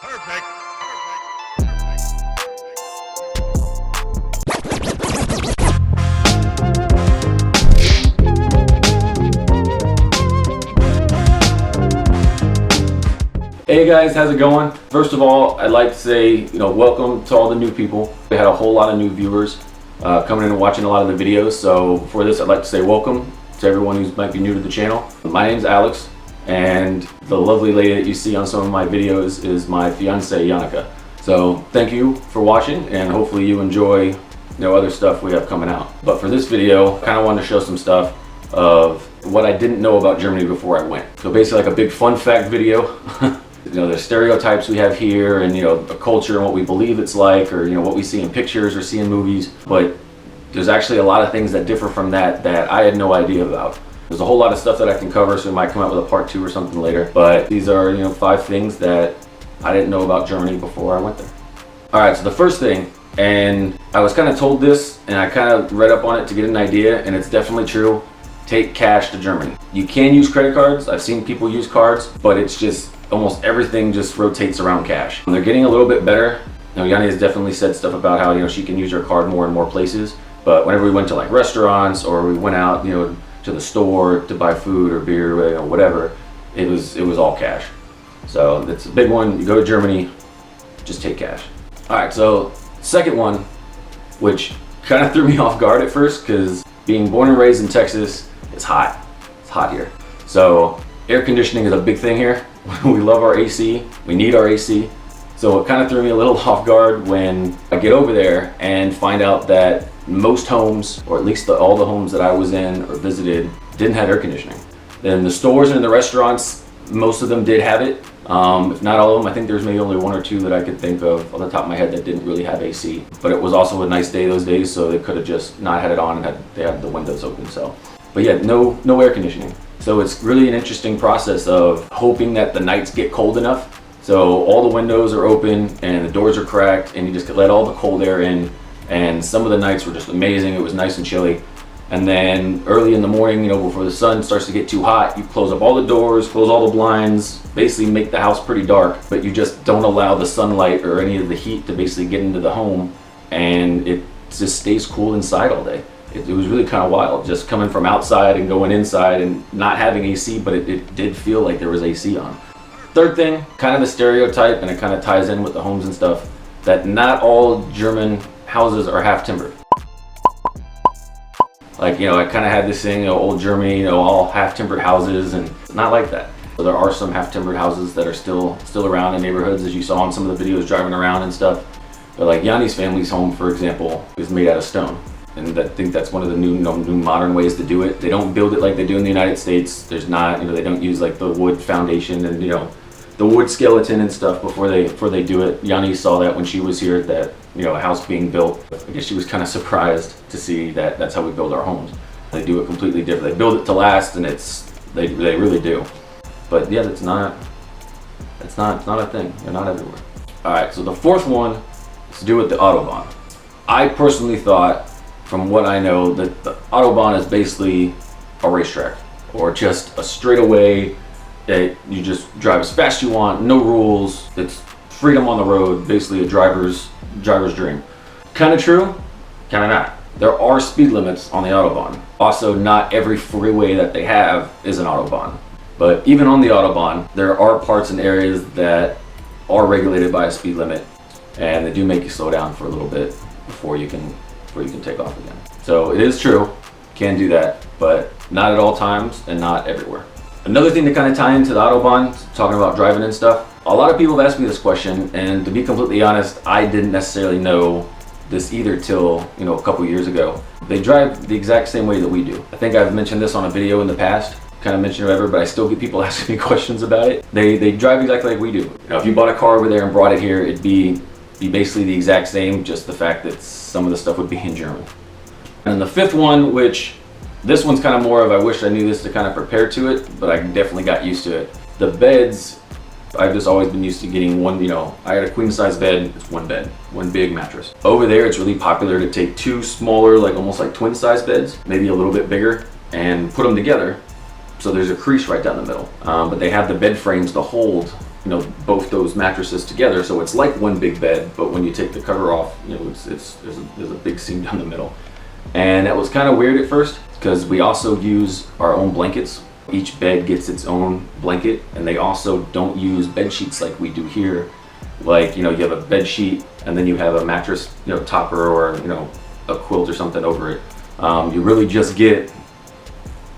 Perfect. Hey guys, how's it going? First of all, I'd like to say, welcome to all the new people. We had a whole lot of new viewers coming in and watching a lot of the videos. So before this, I'd like to say welcome to everyone who might be new to the channel. My name's Alex, and the lovely lady that you see on some of my videos is my fiance, Yannicka. So thank you for watching, and hopefully you enjoy other stuff we have coming out. But for this video, I kind of wanted to show some stuff of what I didn't know about Germany before I went. So basically like a big fun fact video. The stereotypes we have here, and the culture and what we believe it's like, or what we see in pictures or see in movies. But there's actually a lot of things that differ from that I had no idea about. There's a whole lot of stuff that I can cover, so we might come out with a part 2 or something later. But these are 5 things that I didn't know about Germany before I went there. All right, so the first thing, and I was kind of told this, and I kind of read up on it to get an idea, and it's definitely true. Take cash to Germany. You can use credit cards. I've seen people use cards, but it's just almost everything just rotates around cash. And they're getting a little bit better. Yanni has definitely said stuff about how she can use her card more and more places. But whenever we went to like restaurants, or we went out to the store to buy food or beer or whatever, it was all cash. So it's a big one. You go to Germany, just take cash. All right, so second one, which kind of threw me off guard at first, because being born and raised in Texas, it's hot. It's hot here. So air conditioning is a big thing here. We love our AC. We need our AC. So it kind of threw me a little off guard when I get over there and find out that most homes, or at least all the homes that I was in or visited, didn't have air conditioning. Then the stores and in the restaurants, most of them did have it. If not all of them, I think there's maybe only 1 or 2 that I could think of on the top of my head that didn't really have AC. But it was also a nice day those days, so they could have just not had it on and they had the windows open. So, but yeah, no air conditioning. So it's really an interesting process of hoping that the nights get cold enough. So all the windows are open and the doors are cracked, and you just let all the cold air in. And some of the nights were just amazing. It was nice and chilly. And then early in the morning, before the sun starts to get too hot, you close up all the doors, close all the blinds, basically make the house pretty dark, but you just don't allow the sunlight or any of the heat to basically get into the home, and it just stays cool inside all day. It was really kind of wild, just coming from outside and going inside and not having AC, but it did feel like there was AC on. Third thing, kind of a stereotype, and it kind of ties in with the homes and stuff, that not all German houses are half timbered. Like, I kind of had this thing, old Germany, all half timbered houses, and it's not like that. So there are some half timbered houses that are still around in neighborhoods, as you saw in some of the videos driving around and stuff. But like Yanni's family's home, for example, is made out of stone. And I think that's one of the new modern ways to do it. They don't build it like they do in the United States. There's not, they don't use like the wood foundation and the wood skeleton and stuff before they do it. Yanni saw that when she was here, that a house being built. I guess she was kind of surprised to see that that's how we build our homes. They do it completely different. They build it to last, and they really do. But yeah, it's not a thing. They're not everywhere. All right, so the fourth one is to do with the Autobahn. I personally thought, from what I know, that the Autobahn is basically a racetrack, or just a straightaway that you just drive as fast as you want, no rules. It's freedom on the road, basically a driver's dream. Kind of true, kind of not. There are speed limits on the Autobahn. Also, not every freeway that they have is an Autobahn. But even on the Autobahn, there are parts and areas that are regulated by a speed limit, and they do make you slow down for a little bit before you can take off again. So it is true, can do that, but not at all times and not everywhere. Another thing to kind of tie into the Autobahn, talking about driving and stuff, a lot of people have asked me this question, and to be completely honest, I didn't necessarily know this either till a couple years ago. They drive the exact same way that we do. I think I've mentioned this on a video in the past, kind of mentioned whatever, but I still get people asking me questions about it. They drive exactly like we do. If you bought a car over there and brought it here, it'd be basically the exact same, just the fact that some of the stuff would be in German. And the fifth one, which this one's kind of more of I wish I knew this to kind of prepare to it, but I definitely got used to it. The beds, I've just always been used to getting one, I got a queen size bed, it's one bed, one big mattress. Over there, it's really popular to take 2 smaller, like almost like twin size beds, maybe a little bit bigger, and put them together. So there's a crease right down the middle. But they have the bed frames to hold both those mattresses together, so it's like one big bed, but when you take the cover off, there's a big seam down the middle. And that was kind of weird at first because we also use our own blankets. Each bed gets its own blanket, and they also don't use bed sheets like we do here. Like, you have a bed sheet and then you have a mattress, topper, or a quilt or something over it. You really just get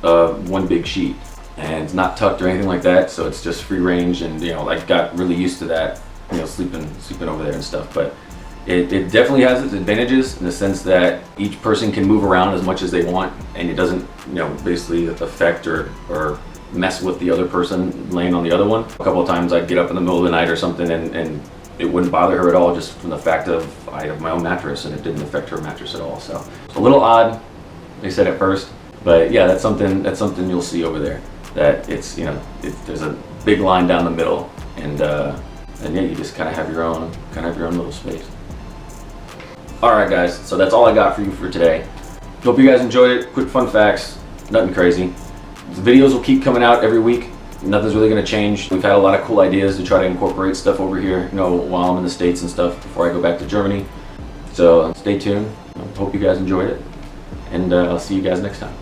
one big sheet, and it's not tucked or anything like that, so it's just free range. And I got really used to that, sleeping over there and stuff. But it definitely has its advantages in the sense that each person can move around as much as they want, and it doesn't basically affect or mess with the other person laying on the other one. A couple of times I'd get up in the middle of the night or something, and it wouldn't bother her at all, just from the fact of I have my own mattress and it didn't affect her mattress at all. So it's a little odd, they said at first, but yeah, that's something you'll see over there. That it's there's a big line down the middle, and yeah, you just kind of have your own little space. All right, guys, so that's all I got for you for today. Hope you guys enjoyed it. Quick fun facts, nothing crazy. The videos will keep coming out every week. Nothing's really going to change. We've had a lot of cool ideas to try to incorporate stuff over here, while I'm in the States and stuff before I go back to Germany. So stay tuned. Hope you guys enjoyed it, and I'll see you guys next time.